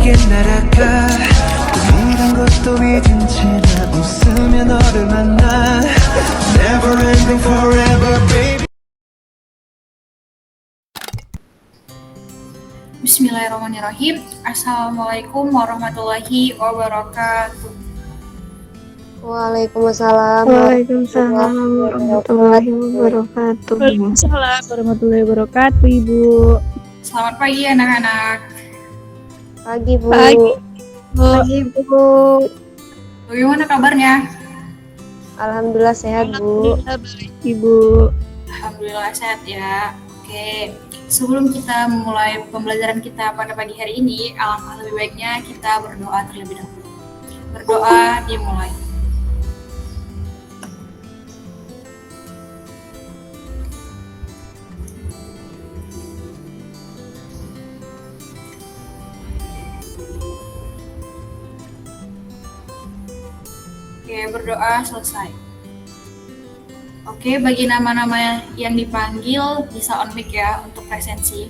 내겐 날아가 또 모든 것도 잊은 채 나 웃으며 너를 만나 Never ending forever baby. Bismillahirrahmanirrahim. Assalamualaikum warahmatullahi wabarakatuh. Waalaikumsalam Waalaikumsalam warahmatullahi wabarakatuh. Waalaikumsalam warahmatullahi wabarakatuh, Ibu. Selamat pagi anak-anak. Pagi, Bu. Pagi Bu. Bagaimana kabarnya? Alhamdulillah sehat, Bu. Alhamdulillah baik, Ibu. Alhamdulillah sehat ya. Oke, sebelum kita memulai pembelajaran kita pada pagi hari ini, alangkah lebih baiknya kita berdoa terlebih dahulu. Berdoa dimulai. Oke, berdoa selesai. Oke, bagi nama-nama yang dipanggil bisa on mic ya untuk presensi.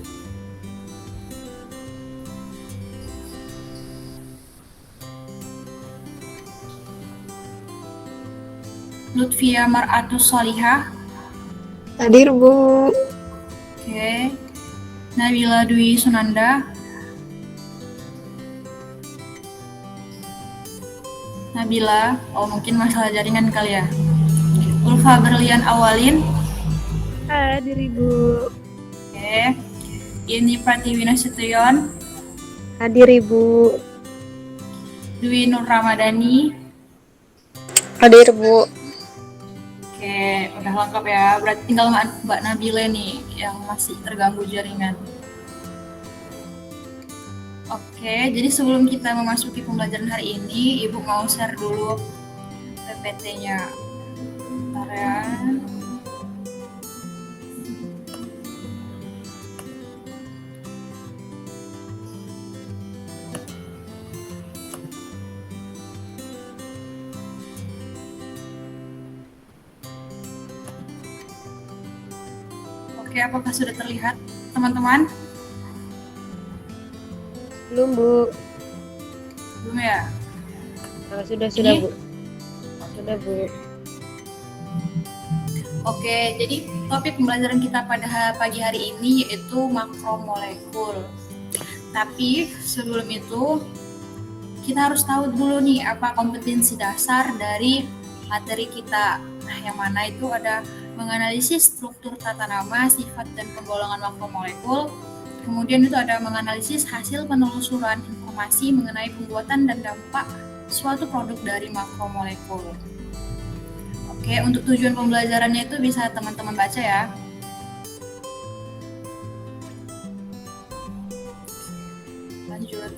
Lutfia Mar'atus Solihah. Hadir Bu. Oke. Nabila Dwi Sunanda. Nabila, oh mungkin masalah jaringan kali ya. Ulfa Berlian Awalin. Hadir, Ibu. Oke. Ini Pratiwi Nasution. Hadir, Ibu. Dwi Nur Ramadhani. Hadir, Bu. Oke, udah lengkap ya. Berarti tinggal Mbak Nabila nih yang masih terganggu jaringan. Oke, jadi sebelum kita memasuki pembelajaran hari ini, Ibu mau share dulu PPT-nya. Bentar ya. Oke, apakah sudah terlihat, teman-teman? Belum, Bu. Belum ya? Sudah, Ini? Bu. Sudah, Bu. Oke, jadi topik pembelajaran kita pada pagi hari ini yaitu makromolekul. Tapi sebelum itu, kita harus tahu dulu nih apa kompetensi dasar dari materi kita. Nah, yang mana itu ada menganalisis struktur tata nama, sifat dan penggolongan makromolekul. Kemudian itu ada menganalisis hasil penelusuran informasi mengenai pembuatan dan dampak suatu produk dari makromolekul. Oke, untuk tujuan pembelajarannya itu bisa teman-teman baca ya. Lanjut.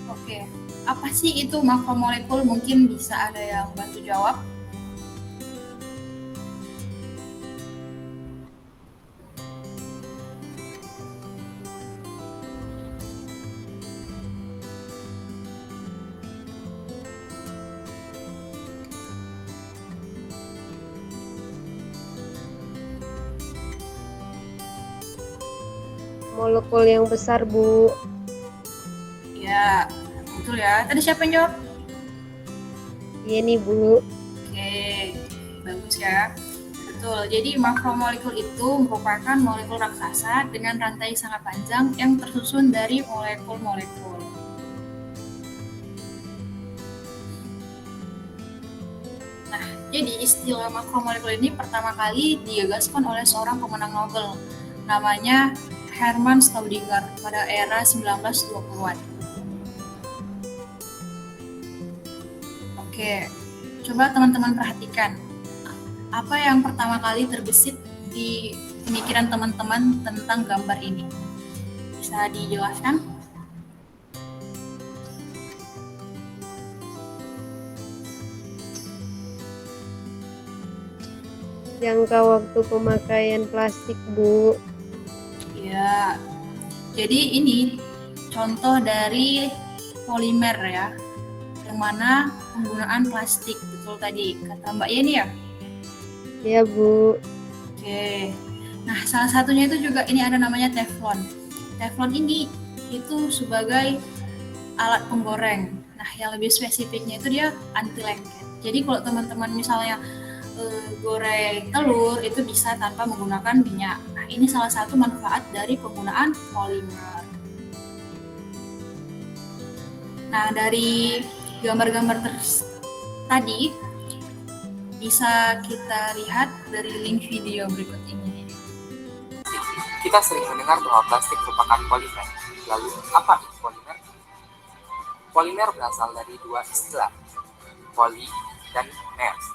Oke, apa sih itu makromolekul? Mungkin bisa ada yang bantu jawab. Molekul yang besar, Bu. Ya, betul ya. Tadi siapa yang jawab? Iya nih, Bu. Oke, bagus ya. Betul, jadi makromolekul itu merupakan molekul raksasa dengan rantai sangat panjang yang tersusun dari molekul-molekul. Nah, jadi istilah makromolekul ini pertama kali digagaskan oleh seorang pemenang Nobel, namanya Hermann Staudinger pada era 1920-an. Oke, coba teman-teman perhatikan. Apa yang pertama kali terbesit di pemikiran teman-teman tentang gambar ini? Bisa dijelaskan? Jangka waktu pemakaian plastik, Bu. Ya, jadi ini contoh dari polimer ya, yang mana penggunaan plastik, betul tadi kata Mbak Yeni ya? Iya, Bu. Oke, nah salah satunya itu juga ini ada namanya teflon. Teflon ini itu sebagai alat penggoreng. Nah, yang lebih spesifiknya itu dia anti lengket. Jadi kalau teman-teman misalnya goreng telur itu bisa tanpa menggunakan minyak. Nah, ini salah satu manfaat dari penggunaan polimer. Nah, dari gambar-gambar tadi bisa kita lihat dari link video berikut ini. Kita sering mendengar bahwa plastik merupakan polimer. Lalu, apa itu polimer? Polimer berasal dari dua istilah, poly dan mers.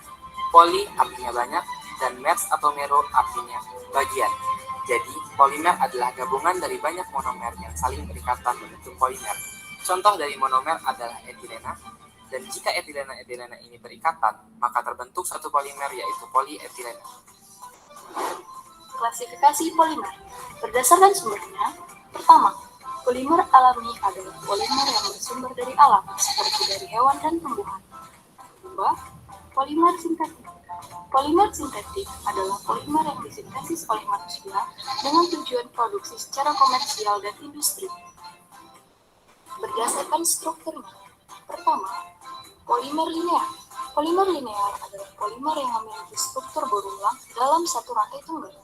Poly artinya banyak, dan mers atau mero artinya bagian. Jadi, polimer adalah gabungan dari banyak monomer yang saling berikatan membentuk polimer. Contoh dari monomer adalah etilena, dan jika etilena ini berikatan, maka terbentuk satu polimer yaitu polietilena. Klasifikasi polimer. Berdasarkan sumbernya, pertama, polimer alami adalah polimer yang bersumber dari alam, seperti dari hewan dan tumbuhan. Kedua, polimer sintetik. Polimer sintetik adalah polimer yang disintesis oleh manusia dengan tujuan produksi secara komersial dan industri. Berdasarkan strukturnya, pertama, polimer linear. Polimer linear adalah polimer yang memiliki struktur berulang dalam satu rantai tunggal.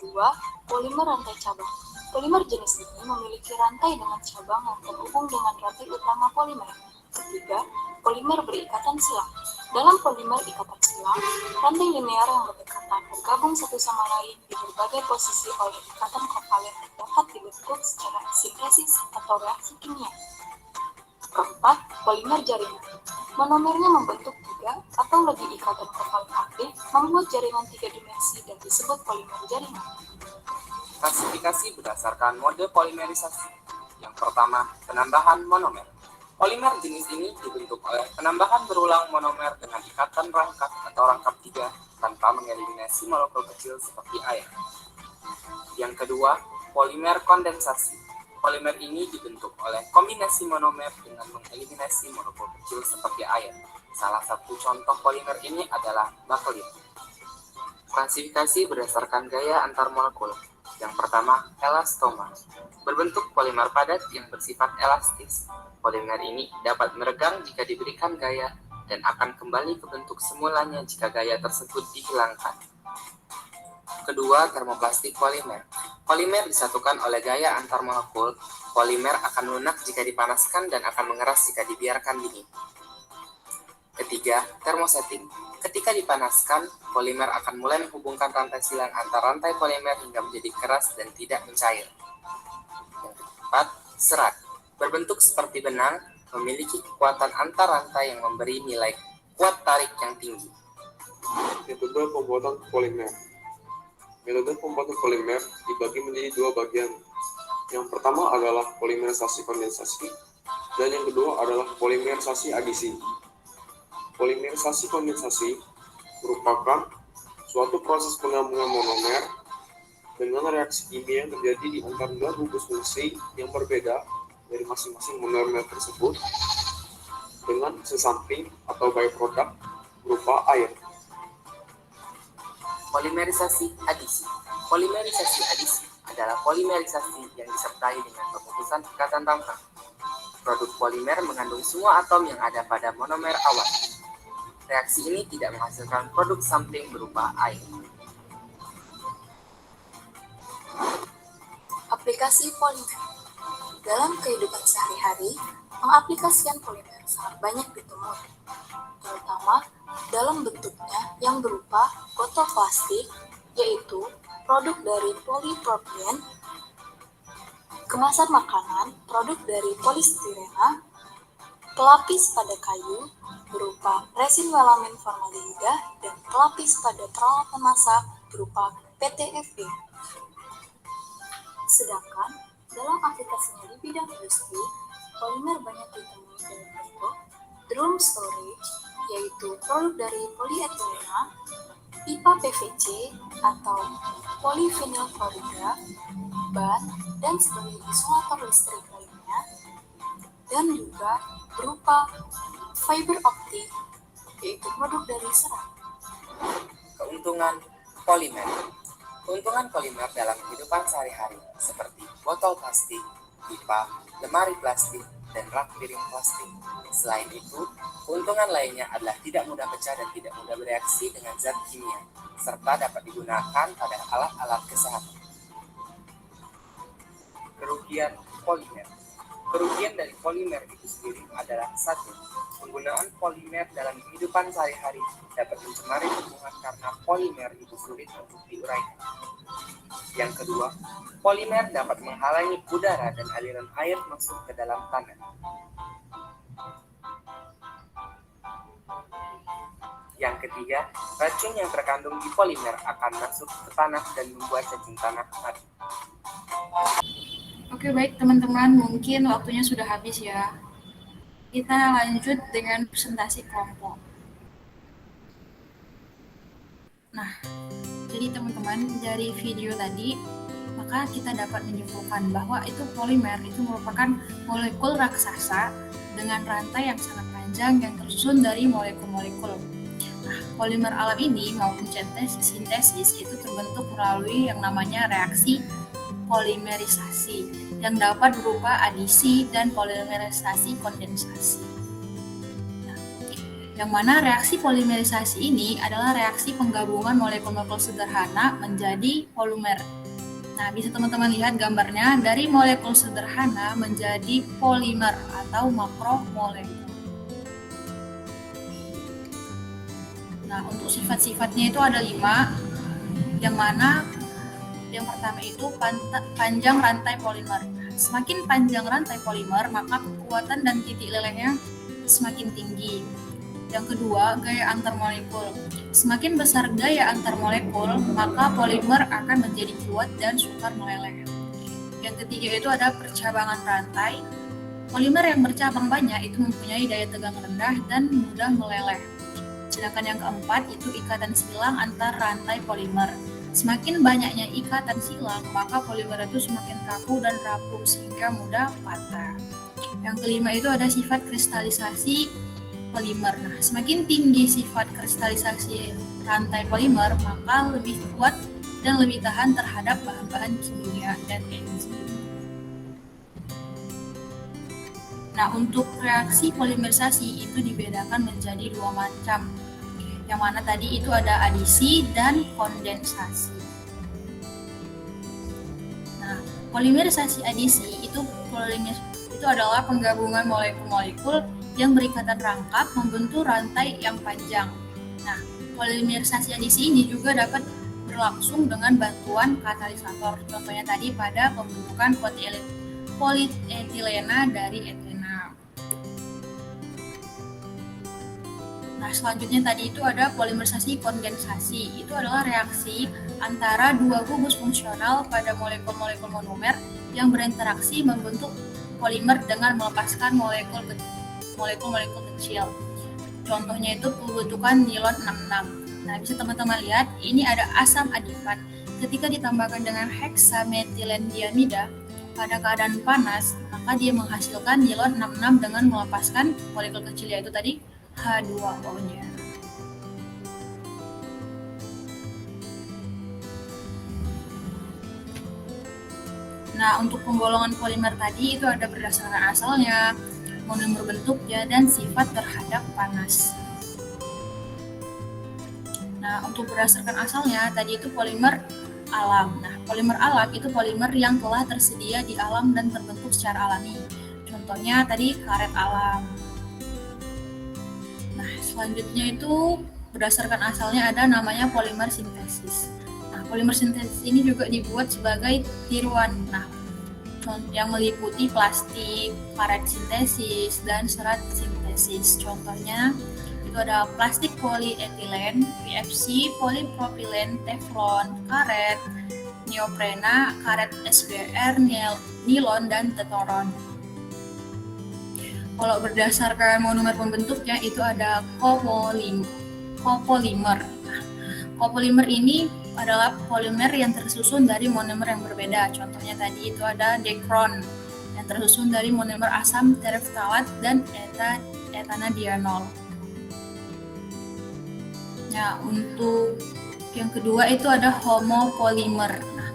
Kedua, polimer rantai cabang. Polimer jenis ini memiliki rantai dengan cabang yang terhubung dengan rantai utama polimer. Ketiga, polimer berikatan silang. Dalam polimer ikatan silang, rantai linear yang berdekatan bergabung satu sama lain di berbagai posisi oleh ikatan kovalen yang dapat dibentuk secara sintesis atau reaksi kimia. Keempat, polimer jaringan. Monomernya membentuk 3 atau lebih ikatan kovalen aktif, membuat jaringan 3 dimensi dan disebut polimer jaringan. Klasifikasi berdasarkan mode polimerisasi. Yang pertama, penambahan monomer. Polimer jenis ini dibentuk oleh penambahan berulang monomer dengan ikatan rangkap atau rangkap 3 tanpa mengeliminasi molekul kecil seperti air. Yang kedua, polimer kondensasi. Polimer ini dibentuk oleh kombinasi monomer dengan mengeliminasi molekul kecil seperti air. Salah satu contoh polimer ini adalah bakelit. Klasifikasi berdasarkan gaya antar molekul. Yang pertama, elastoma. Berbentuk polimer padat yang bersifat elastis. Polimer ini dapat meregang jika diberikan gaya dan akan kembali ke bentuk semulanya jika gaya tersebut dihilangkan. Kedua, termoplastik polimer. Polimer disatukan oleh gaya antar molekul. Polimer akan lunak jika dipanaskan dan akan mengeras jika dibiarkan dingin. Ketiga, termosetting. Ketika dipanaskan, polimer akan mulai menghubungkan rantai silang antar rantai polimer hingga menjadi keras dan tidak mencair. Yang keempat, serat. Berbentuk seperti benang, memiliki kekuatan antar rantai yang memberi nilai kuat tarik yang tinggi. Metode pembuatan polimer. Metode pembuatan polimer dibagi menjadi dua bagian. Yang pertama adalah polimerisasi kondensasi, dan yang kedua adalah polimerisasi adisi. Polimerisasi kondensasi merupakan suatu proses penggabungan monomer dengan reaksi kimia yang terjadi di antara dua gugus fungsi yang berbeda dari masing-masing monomer tersebut dengan sesamping atau byproduct berupa air. Polimerisasi adisi. Polimerisasi adisi adalah polimerisasi yang disertai dengan pemutusan ikatan rangka. Produk polimer mengandung semua atom yang ada pada monomer awal. Reaksi ini tidak menghasilkan produk samping berupa air. Aplikasi polimer. Dalam kehidupan sehari-hari, pengaplikasian polimer sangat banyak ditemui, terutama dalam bentuknya yang berupa botol plastik, yaitu produk dari polipropilene, kemasan makanan, produk dari polistirena, pelapis pada kayu berupa resin melamin formaldehido, dan pelapis pada peralatan masak berupa PTFE. Sedangkan dalam aplikasinya di bidang industri, polimer banyak ditemui dalam bentuk drum storage, yaitu produk dari polietilena, pipa PVC atau polyvinyl klorida, ban, dan sebagai isolator listrik lainnya, dan juga berupa fiber optik, yaitu produk dari serat. Keuntungan polimer. Keuntungan polimer dalam kehidupan sehari-hari seperti botol plastik, pipa, lemari plastik, dan rak piring plastik. Selain itu, keuntungan lainnya adalah tidak mudah pecah dan tidak mudah bereaksi dengan zat kimia, serta dapat digunakan pada alat-alat kesehatan. Kerugian polimer. Kerugian dari polimer itu sendiri adalah: 1. Penggunaan polimer dalam kehidupan sehari-hari dapat mencemari lingkungan karena polimer itu sulit untuk diuraikan. Yang kedua, polimer dapat menghalangi udara dan aliran air masuk ke dalam tanah. Yang ketiga, racun yang terkandung di polimer akan masuk ke tanah dan membuat cacing tanah mati. Oke, baik teman-teman, mungkin waktunya sudah habis ya. Kita lanjut dengan presentasi kelompok. Nah, jadi teman-teman, dari video tadi, maka kita dapat menyimpulkan bahwa itu polimer itu merupakan molekul raksasa dengan rantai yang sangat panjang yang tersusun dari molekul-molekul. Nah, polimer alam ini maupun sintesis itu terbentuk melalui yang namanya reaksi polimerisasi yang dapat berupa adisi dan polimerisasi kondensasi. Nah, yang mana reaksi polimerisasi ini adalah reaksi penggabungan molekul-molekul sederhana menjadi polimer. Nah, bisa teman-teman lihat gambarnya, dari molekul sederhana menjadi polimer atau makromolekul. Nah, untuk sifat-sifatnya itu ada 5, yang mana yang pertama itu panjang rantai polimer. Semakin panjang rantai polimer, maka kekuatan dan titik lelehnya semakin tinggi. Yang kedua, gaya antar molekul. Semakin besar gaya antar molekul, maka polimer akan menjadi kuat dan sukar meleleh. Yang ketiga itu ada percabangan rantai. Polimer yang bercabang banyak itu mempunyai daya tegang rendah dan mudah meleleh. Sedangkan yang keempat itu ikatan silang antar rantai polimer. Semakin banyaknya ikatan silang, maka polimer itu semakin kaku dan rapuh sehingga mudah patah. Yang kelima itu ada sifat kristalisasi polimer. Nah, semakin tinggi sifat kristalisasi rantai polimer, maka lebih kuat dan lebih tahan terhadap bahan-bahan kimia dan enzim. Nah, untuk reaksi polimerisasi itu dibedakan menjadi 2 macam. Yang mana tadi itu ada adisi dan kondensasi. Nah, polimerisasi adisi itu adalah penggabungan molekul-molekul yang berikatan rangkap membentuk rantai yang panjang. Nah, polimerisasi adisi ini juga dapat berlangsung dengan bantuan katalisator. Contohnya tadi pada pembentukan polietilena dari etena. Nah, selanjutnya tadi itu ada polimerisasi kondensasi. Itu adalah reaksi antara 2 gugus fungsional pada molekul-molekul monomer yang berinteraksi membentuk polimer dengan melepaskan molekul-molekul kecil. Contohnya itu pembentukan nilon 66. Nah, bisa teman-teman lihat, ini ada asam adipan. Ketika ditambahkan dengan heksametilendiamida pada keadaan panas, maka dia menghasilkan nilon 66 dengan melepaskan molekul kecil, yaitu tadi H2O-nya. Nah, untuk penggolongan polimer tadi itu ada berdasarkan asalnya, monomer bentuknya, dan sifat terhadap panas. Nah, untuk berdasarkan asalnya tadi itu polimer alam. Nah, polimer alam itu polimer yang telah tersedia di alam dan terbentuk secara alami. Contohnya tadi karet alam. Nah, selanjutnya itu berdasarkan asalnya ada namanya polimer sintesis. Nah, polimer sintesis ini juga dibuat sebagai tiruan. Nah, yang meliputi plastik, karet sintesis, dan serat sintesis. Contohnya itu ada plastik polietilen, PFC, polipropilen, teflon, karet, neoprena, karet SBR, nilon, dan tetoron. Kalau berdasarkan monomer pembentuknya itu ada copolymer. Nah, copolymer ini adalah polimer yang tersusun dari monomer yang berbeda. Contohnya tadi itu ada dekron yang tersusun dari monomer asam tereftalat dan etanadienol. Nah, untuk yang kedua itu ada homopolimer. Nah,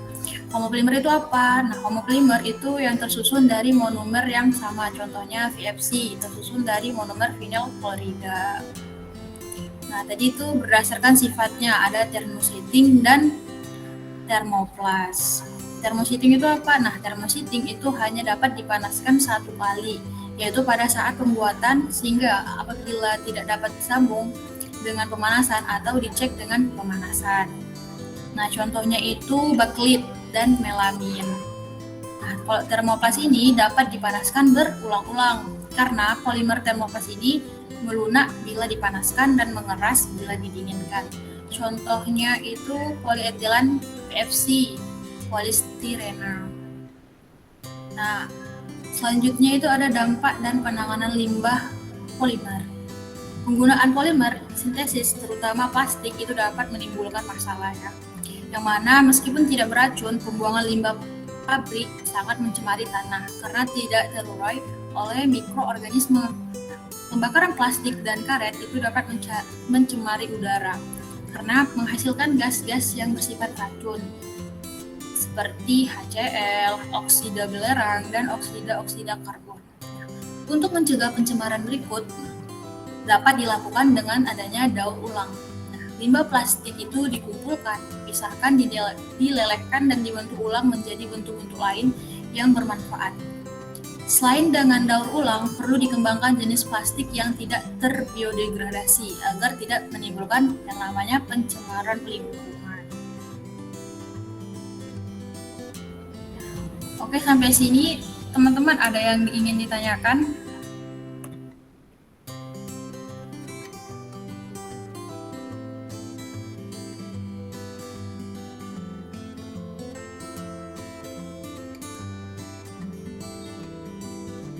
Homopolimer itu apa? Nah, homopolimer itu yang tersusun dari monomer yang sama, contohnya VFC, tersusun dari monomer vinyl klorida. Nah, tadi itu berdasarkan sifatnya, ada thermosetting dan thermoplas. Thermosetting itu apa? Nah, thermosetting itu hanya dapat dipanaskan 1 kali, yaitu pada saat pembuatan, sehingga apabila tidak dapat disambung dengan pemanasan atau dicek dengan pemanasan. Nah, contohnya itu baklit dan melamin. Nah, kalau termoplas ini dapat dipanaskan berulang-ulang karena polimer termoplas ini melunak bila dipanaskan dan mengeras bila didinginkan. Contohnya itu polietilen PFC, polistirena. Nah, selanjutnya itu ada dampak dan penanganan limbah polimer. Penggunaan polimer sintesis, terutama plastik, itu dapat menimbulkan masalah ya. Yang mana meskipun tidak beracun, pembuangan limbah pabrik sangat mencemari tanah karena tidak terurai oleh mikroorganisme. Pembakaran plastik dan karet itu dapat mencemari udara karena menghasilkan gas-gas yang bersifat racun seperti HCl, oksida belerang, dan oksida karbon. Untuk mencegah pencemaran berikut dapat dilakukan dengan adanya daur ulang. Limbah plastik itu dikumpulkan, dipisahkan, dilelehkan, dan dibentuk ulang menjadi bentuk-bentuk lain yang bermanfaat. Selain dengan daur ulang, perlu dikembangkan jenis plastik yang tidak terbiodegradasi agar tidak menimbulkan yang namanya pencemaran lingkungan. Oke, sampai sini teman-teman ada yang ingin ditanyakan?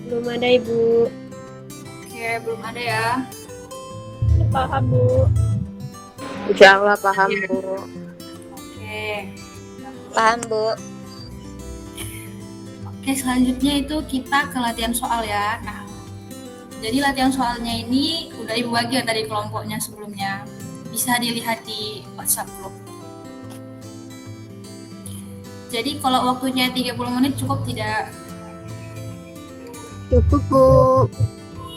Belum ada Ibu. Oke, belum ada ya. Paham, Bu. Insya Allah paham, Bu. Oke. Paham, Bu. Oke, selanjutnya itu kita ke latihan soal ya. Nah, jadi latihan soalnya ini udah Ibu bagi ya tadi kelompoknya sebelumnya. Bisa dilihat di WhatsApp group. Jadi kalau waktunya 30 menit cukup tidak? Cukup, Bu.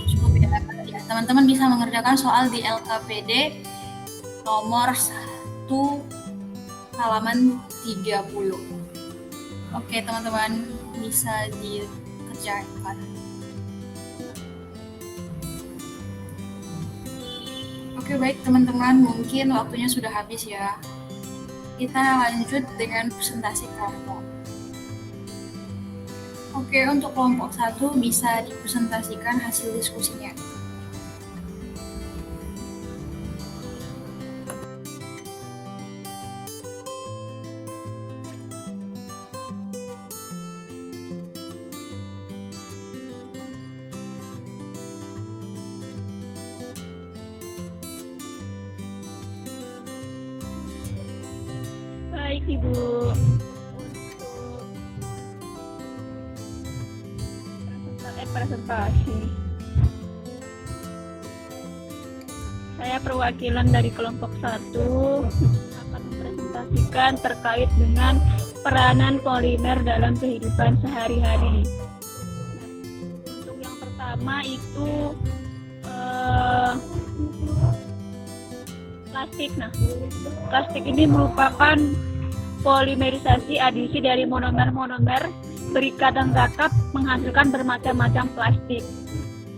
Cukup ya. Ya, teman-teman bisa mengerjakan soal di LKPD nomor 1 halaman 30. Oke, teman-teman bisa dikerjakan. Oke, baik teman-teman, mungkin waktunya sudah habis ya. Kita lanjut dengan presentasi kelompok. Oke, untuk kelompok 1 bisa dipresentasikan hasil diskusinya. Baik, Ibu. Presentasi. Saya perwakilan dari kelompok 1 akan mempresentasikan terkait dengan peranan polimer dalam kehidupan sehari-hari. Untuk yang pertama itu plastik. Nah, plastik ini merupakan polimerisasi adisi dari monomer-monomer berikatan rakap menghasilkan bermacam-macam plastik.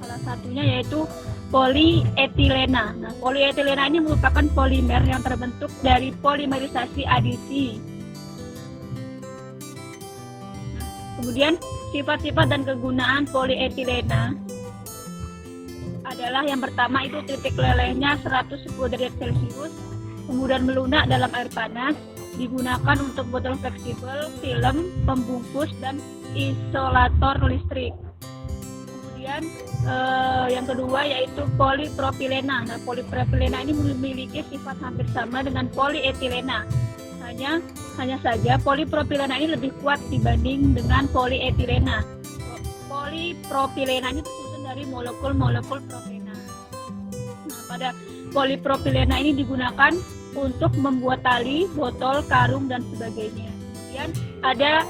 Salah satunya yaitu polietilena. Nah, polietilena ini merupakan polimer yang terbentuk dari polimerisasi adisi. Nah, kemudian sifat-sifat dan kegunaan polietilena adalah yang pertama itu titik lelehnya 110 derajat Celcius, kemudian melunak dalam air panas, digunakan untuk botol fleksibel, film, pembungkus, dan isolator listrik. Kemudian yang kedua yaitu polipropilena. Nah, polipropilena ini memiliki sifat hampir sama dengan polietilena. Hanya saja polipropilena ini lebih kuat dibanding dengan polietilena. Polipropilena ini tersusun dari molekul-molekul propena. Nah, pada polipropilena ini digunakan untuk membuat tali, botol, karung, dan sebagainya. Kemudian ada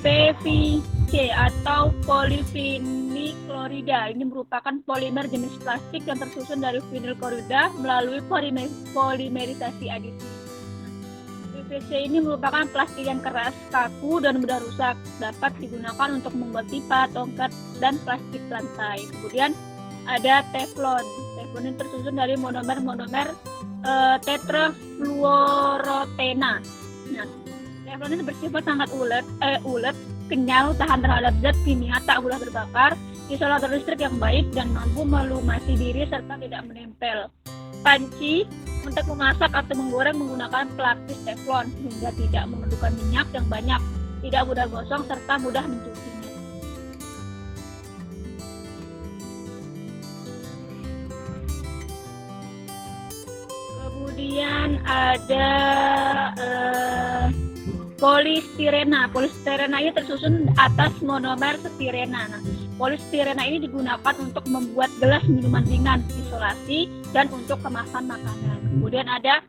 PVC atau polyvinyl klorida. Ini merupakan polimer jenis plastik yang tersusun dari vinyl klorida melalui polimerisasi adisi. PVC ini merupakan plastik yang keras, kaku, dan mudah rusak. Dapat digunakan untuk membuat pipa, tongkat, dan plastik lantai. Kemudian ada Teflon. Teflon ini tersusun dari monomer tetrafluorotena. Nah, Teflon ini bersifat sangat ulet, kenyal, tahan terhadap zat kimia, tak mudah terbakar, isolator listrik yang baik, dan mampu melumasi diri serta tidak menempel. Panci untuk memasak atau menggoreng menggunakan pelapis teflon sehingga tidak memerlukan minyak yang banyak, tidak mudah gosong, serta mudah mencucinya. Kemudian ada polistirena. Polistirena ini tersusun atas monomer stirena. Nah, polistirena ini digunakan untuk membuat gelas minuman ringan, isolasi, dan untuk kemasan makanan. Kemudian ada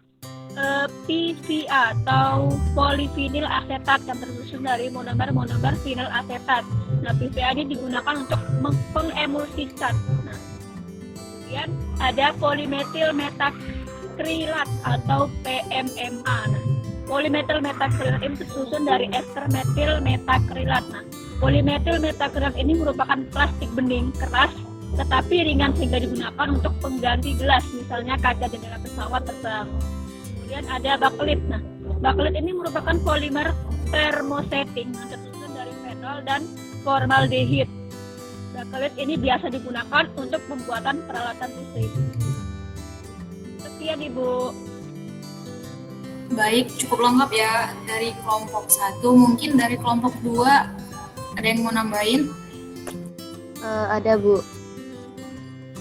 PVA atau polyvinyl asetat yang tersusun dari monomer vinyl asetat. Nah, PVA ini digunakan untuk pengemulsisan. Nah, kemudian ada polymethyl metakrilat atau PMMA. Nah, polymethyl metakrilat ini tersusun dari ester metil metakrilat. Nah, polymethyl metakrilat ini merupakan plastik bening keras tetapi ringan sehingga digunakan untuk pengganti gelas, misalnya kaca jendela pesawat terbang. Kemudian ada bakelit. Nah, bakelit ini merupakan polimer thermosetting yang tersusun dari fenol dan formaldehid. Bakelit ini biasa digunakan untuk pembuatan peralatan listrik. Sekian Ibu. Baik, cukup lengkap ya dari kelompok 1. Mungkin dari kelompok 2 ada yang mau nambahin? Ada Bu.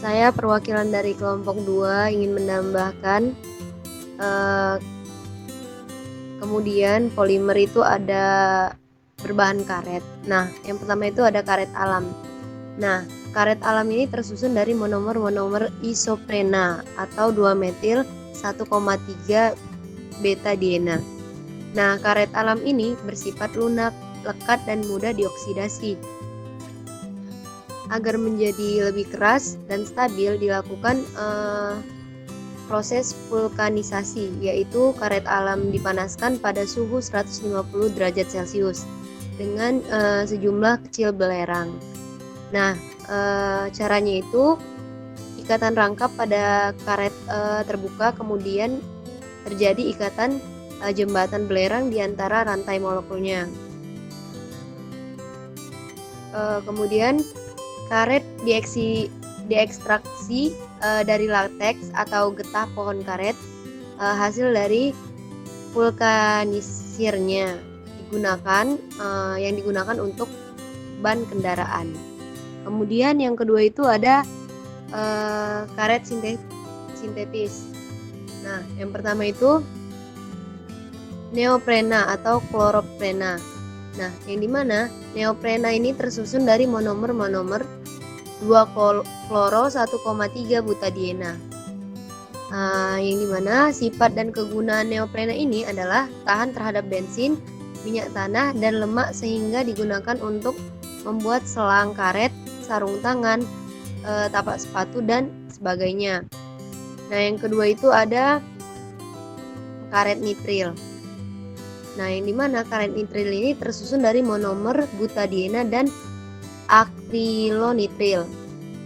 Saya perwakilan dari kelompok 2 ingin menambahkan kemudian polimer itu ada berbahan karet. Nah, yang pertama itu ada karet alam. Nah, karet alam ini tersusun dari monomer isoprena atau 2-metil 1,3 beta-diena. Nah, karet alam ini bersifat lunak, lekat, dan mudah dioksidasi. Agar menjadi lebih keras dan stabil dilakukan proses vulkanisasi, yaitu karet alam dipanaskan pada suhu 150 derajat Celcius dengan sejumlah kecil belerang. Nah, caranya itu ikatan rangkap pada karet terbuka, kemudian terjadi ikatan jembatan belerang di antara rantai molekulnya. Kemudian karet diekstraksi dari lateks atau getah pohon karet hasil dari vulkanisirnya yang digunakan untuk ban kendaraan. Kemudian yang kedua itu ada karet sintetis. Nah, yang pertama itu neoprena atau kloroprena. Nah, yang dimana neoprena ini tersusun dari monomer 2-kloro 1,3 butadiena. Yang dimana sifat dan kegunaan neoprena ini adalah tahan terhadap bensin, minyak tanah, dan lemak sehingga digunakan untuk membuat selang karet, sarung tangan, tapak sepatu, dan sebagainya. Nah, yang kedua itu ada karet nitril. Nah, yang dimana karet nitril ini tersusun dari monomer butadiena dan akrilonitril.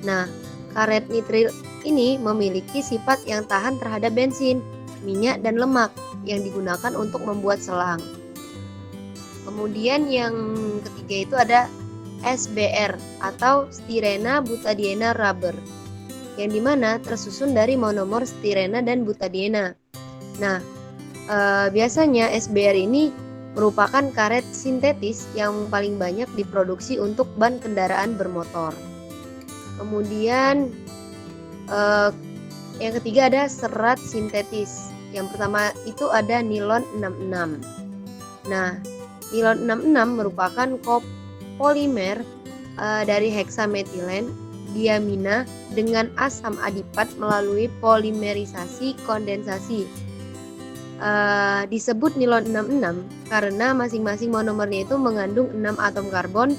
Nah, karet nitril ini memiliki sifat yang tahan terhadap bensin, minyak, dan lemak yang digunakan untuk membuat selang. Kemudian yang ketiga itu ada SBR atau styrena butadiena rubber, yang dimana tersusun dari monomer styrena dan butadiena. Nah, biasanya SBR ini merupakan karet sintetis yang paling banyak diproduksi untuk ban kendaraan bermotor. Kemudian yang ketiga ada serat sintetis. Yang pertama itu ada nilon 66. Nah, nilon 66 merupakan kopolimer dari heksametilen diamina dengan asam adipat melalui polimerisasi kondensasi. disebut nilon 66 karena masing-masing monomernya itu mengandung 6 atom karbon.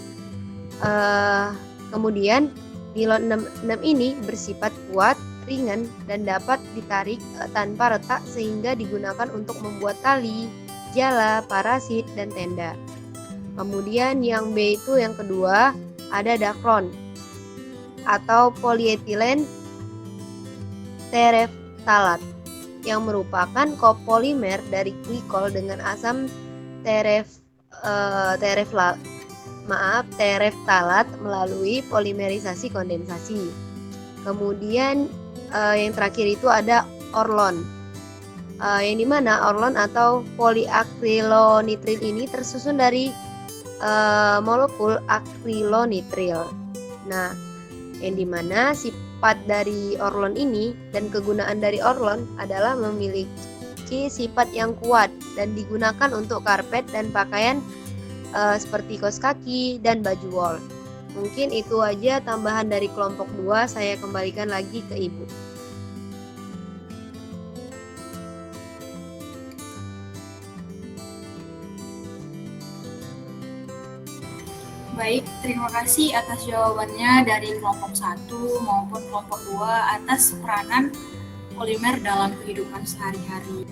Kemudian nilon 66 ini bersifat kuat, ringan, dan dapat ditarik tanpa retak sehingga digunakan untuk membuat tali, jala, parasit, dan tenda. Kemudian yang B itu yang kedua ada dacron atau polyethylene tereftalat yang merupakan kopolimer dari glikol dengan asam tereftalat melalui polimerisasi kondensasi. Kemudian yang terakhir itu ada orlon, yang dimana orlon atau poliakrilonitril ini tersusun dari molekul akrilonitril. Nah, yang dimana sifat dari orlon ini dan kegunaan dari orlon adalah memiliki sifat yang kuat dan digunakan untuk karpet dan pakaian seperti kaos kaki dan baju wol. Mungkin itu aja tambahan dari kelompok 2, saya kembalikan lagi ke Ibu. Baik, terima kasih atas jawabannya dari kelompok 1 maupun kelompok 2 atas peranan polimer dalam kehidupan sehari-hari.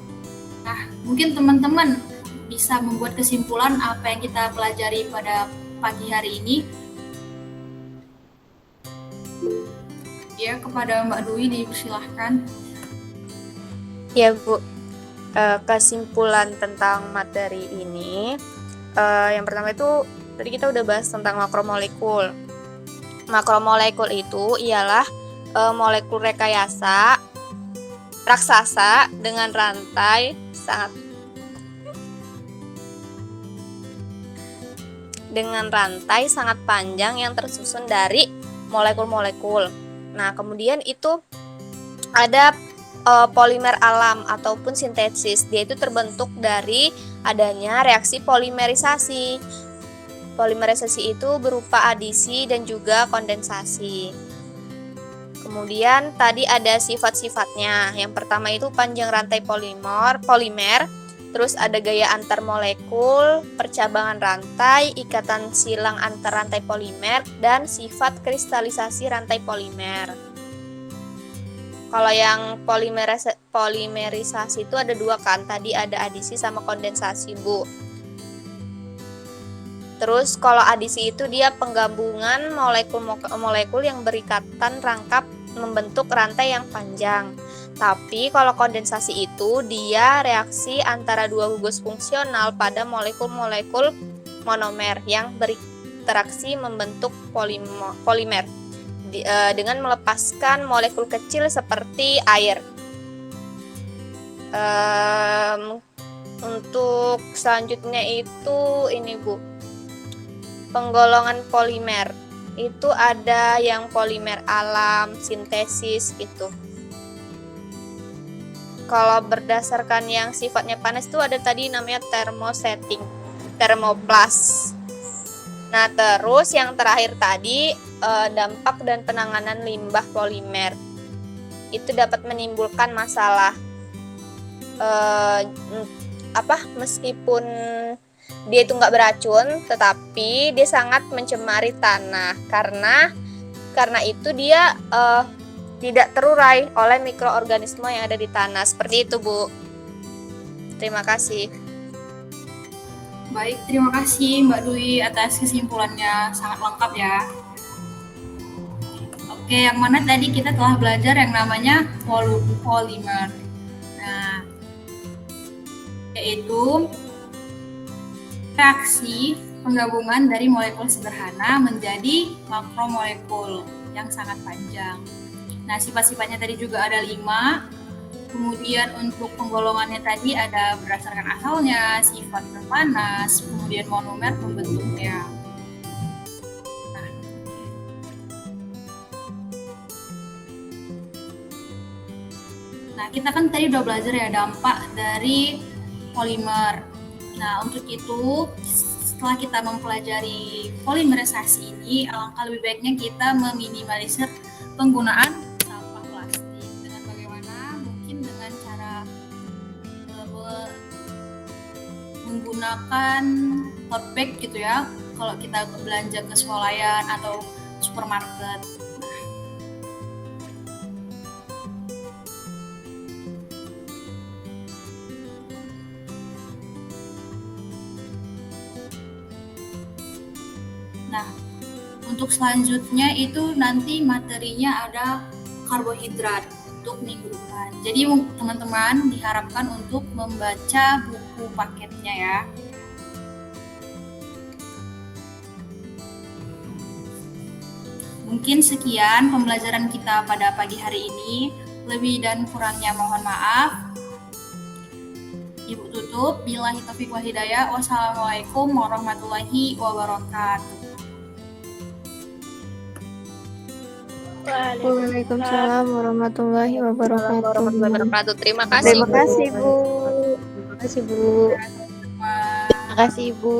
Nah, mungkin teman-teman bisa membuat kesimpulan apa yang kita pelajari pada pagi hari ini. Ya, kepada Mbak Dwi dipersilahkan. Ya Bu, kesimpulan tentang materi ini, yang pertama itu tadi kita udah bahas tentang makromolekul. Makromolekul itu ialah molekul rekayasa raksasa dengan rantai sangat panjang yang tersusun dari molekul-molekul. Nah, kemudian itu ada polimer alam ataupun sintesis. Dia itu terbentuk dari adanya reaksi polimerisasi. Polimerisasi itu berupa adisi dan juga kondensasi. Kemudian tadi ada sifat-sifatnya. Yang pertama itu panjang rantai polimer, terus ada gaya antar molekul, percabangan rantai, ikatan silang antar rantai polimer, dan sifat kristalisasi rantai polimer. Kalau yang polimerisasi itu ada 2 kan, tadi ada adisi sama kondensasi Bu. Terus kalau adisi itu dia penggabungan molekul-molekul yang berikatan rangkap membentuk rantai yang panjang. Tapi kalau kondensasi itu dia reaksi antara 2 gugus fungsional pada molekul-molekul monomer yang berinteraksi membentuk polimer dengan melepaskan molekul kecil seperti air. Untuk selanjutnya itu ini Bu, penggolongan polimer. Itu ada yang polimer alam, sintesis gitu. Kalau berdasarkan yang sifatnya panas itu ada tadi namanya thermosetting, thermoplas. Nah, terus yang terakhir tadi dampak dan penanganan limbah polimer. Itu dapat menimbulkan masalah meskipun dia itu nggak beracun, tetapi dia sangat mencemari tanah karena itu dia tidak terurai oleh mikroorganisme yang ada di tanah. Seperti itu Bu. Terima kasih. Baik, terima kasih Mbak Dwi atas kesimpulannya, sangat lengkap ya. Oke, yang mana tadi kita telah belajar yang namanya polimer. Nah, yaitu reaksi penggabungan dari molekul sederhana menjadi makromolekul yang sangat panjang. Nah, sifat-sifatnya tadi juga ada 5. Kemudian untuk penggolongannya tadi ada berdasarkan asalnya, sifat terpanas, kemudian monomer pembentuknya. Nah, kita kan tadi udah belajar ya dampak dari polimer. Nah, untuk itu setelah kita mempelajari polimerisasi ini, alangkah lebih baiknya kita meminimalisir penggunaan sampah plastik. Dengan bagaimana? Mungkin dengan cara menggunakan tote bag gitu ya kalau kita belanja ke swalayan atau supermarket. Nah, untuk selanjutnya itu nanti materinya ada karbohidrat untuk minggu depan. Jadi teman-teman diharapkan untuk membaca buku paketnya ya. Mungkin sekian pembelajaran kita pada pagi hari ini. Lebih dan kurangnya mohon maaf. Ibu tutup. Billahi taufiq wal hidayah. Wassalamualaikum warahmatullahi wabarakatuh. Waalaikumsalam warahmatullahi wabarakatuh. Terima kasih. Terima kasih, Bu. Terima kasih Bu. Terima Terima kasih Bu.